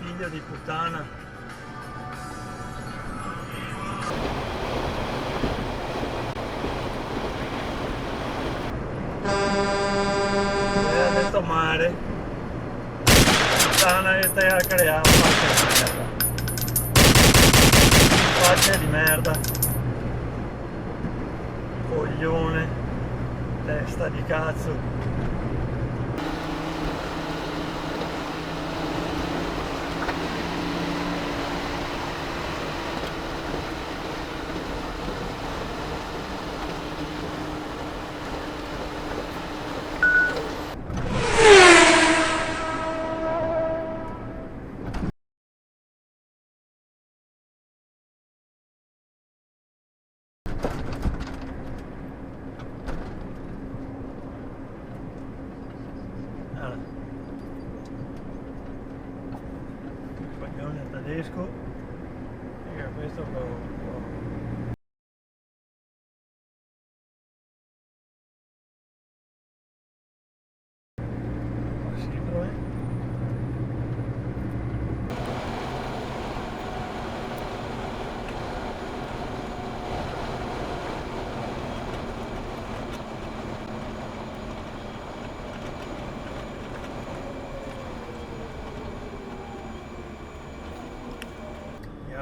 figlio di puttana. Ha detto mare. Puttana che te ha creato, faccia di merda. Coglione. Testa di cazzo. Spagnolo tedesco e questo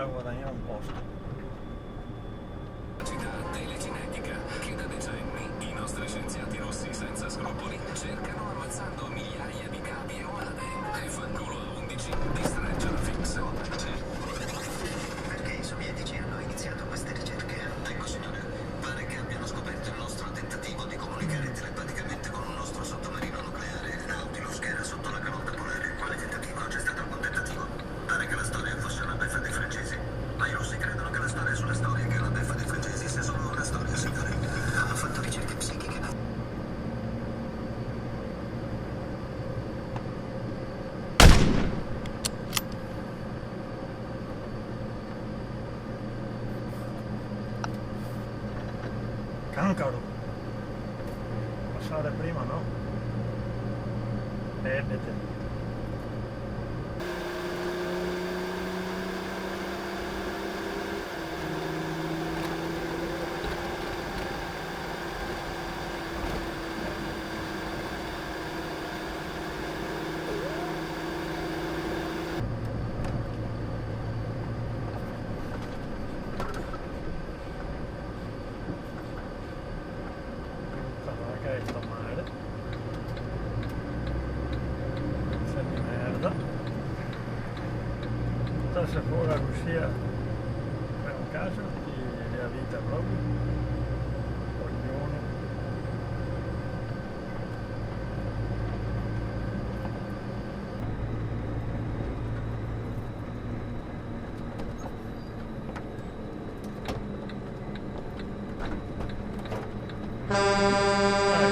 guadagnare un posto. Capacità telecinetica che da decenni i nostri scienziati russi senza scrupoli cercano ammazzando migliaia di capi e umane. E fanculo a 11 di Stranger Things. Perché i sovietici hanno iniziato queste ricerche? Ecco signore, pare che abbiano scoperto il nostro tentativo di comunicare telepaticamente con un nostro sottomarino nucleare, Nautilus, che era sotto la calotta polare. Quale tentativo? C'è stato alcun tentativo? Pare che la storia fosse una beffa dei francesi. Ma i russi credono che la storia sulle storie, che la beffa dei francesi sia solo una storia, signore. Hanno fatto ricerche psichiche. Cancaro. Passare prima, no? Perdete. Sto male. Pezzo di merda. Tutta se fuori la Russia per un caso di vita proprio. Coglione.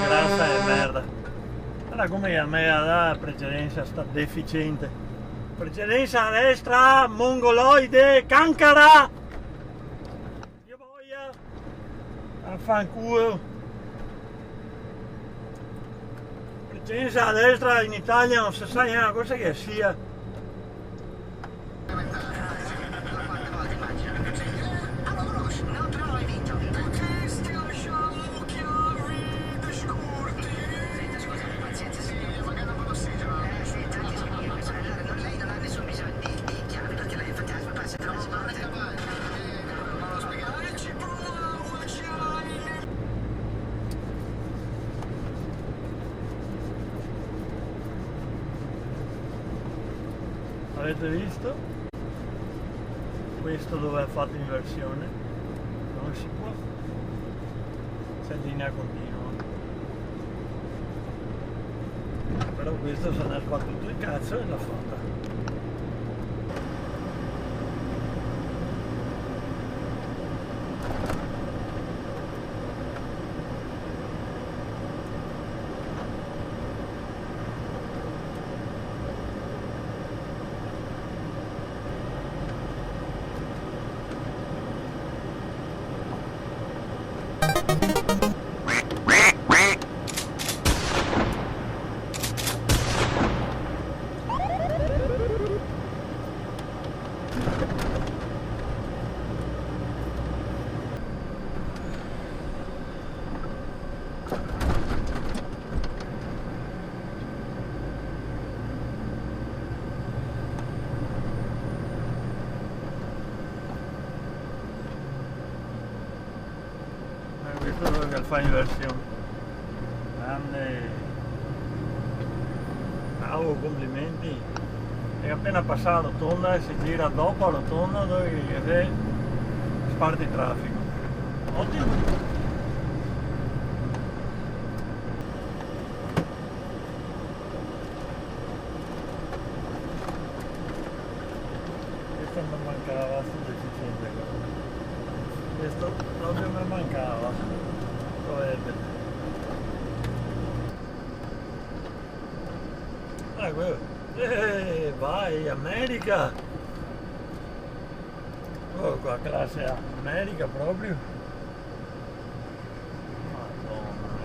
Grassa è merda. Guarda come a me la precedenza sta deficiente. Precedenza a destra, mongoloide, cancara! Io voglia! Affanculo! Precedenza a destra in Italia non si sa neanche cosa che sia. Avete visto? Questo dove ha fatto inversione non si può, c'è linea continua, però questo se ne ha sbattuto il cazzo e l'ha fatta. che fa inversione. Grande. Ciao, complimenti. È appena passata la rotonda e si gira dopo la rotonda dove sparte il traffico. Ottimo. Non mancava sto deficiente questo proprio mi mancava vai America, oh, qua classe A America proprio, madonna,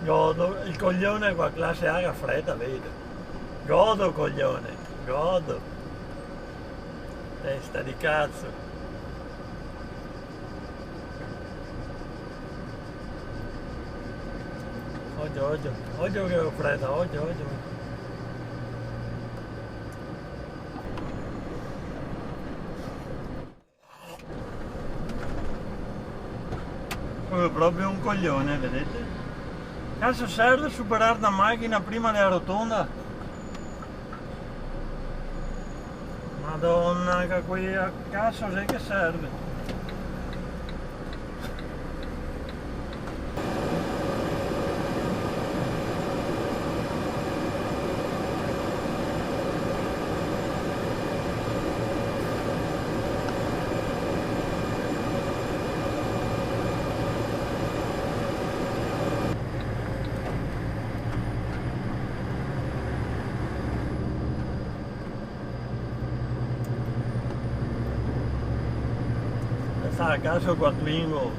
godo il coglione qua classe A fredda, vedo. Godo coglione, godo. Testa di cazzo. Oggi che ho fredda, oggi. Proprio un coglione, vedete? Cazzo serve superare una macchina prima della rotonda? Madonna, che qui a cazzo sai che serve? Sta a caso qua Twingo,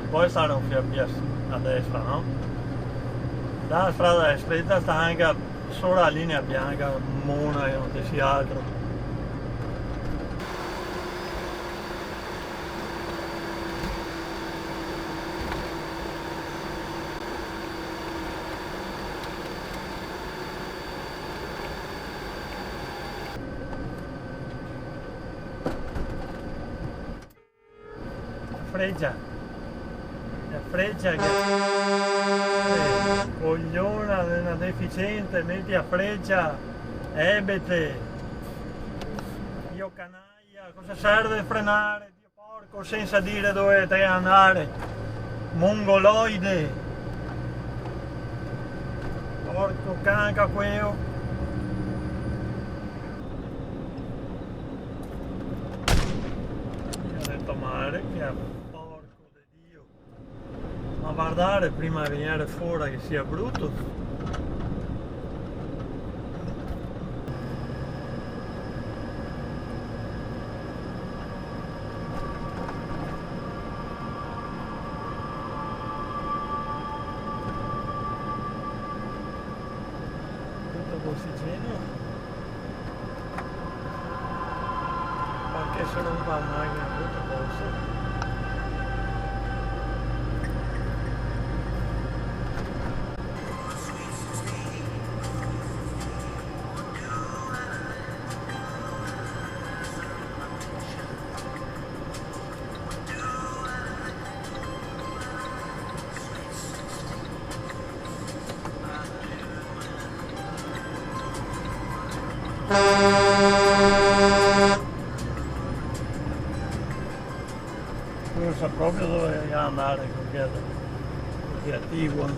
poi stare un fiammia a destra, no? La strada è stretta, sta anche solo la linea bianca, mona e non ci sia altro. La freccia che cogliona una deficiente, metti a freccia, ebete, io canaglia, cosa serve frenare, Dio porco, senza dire dove devi andare, mongoloide, porco canca quello. Io ho detto male, che a guardare prima di venire fuori che sia brutto. Tutto posticino, perché se non va mai in brutto posto. Non so proprio dove andare con che attivo.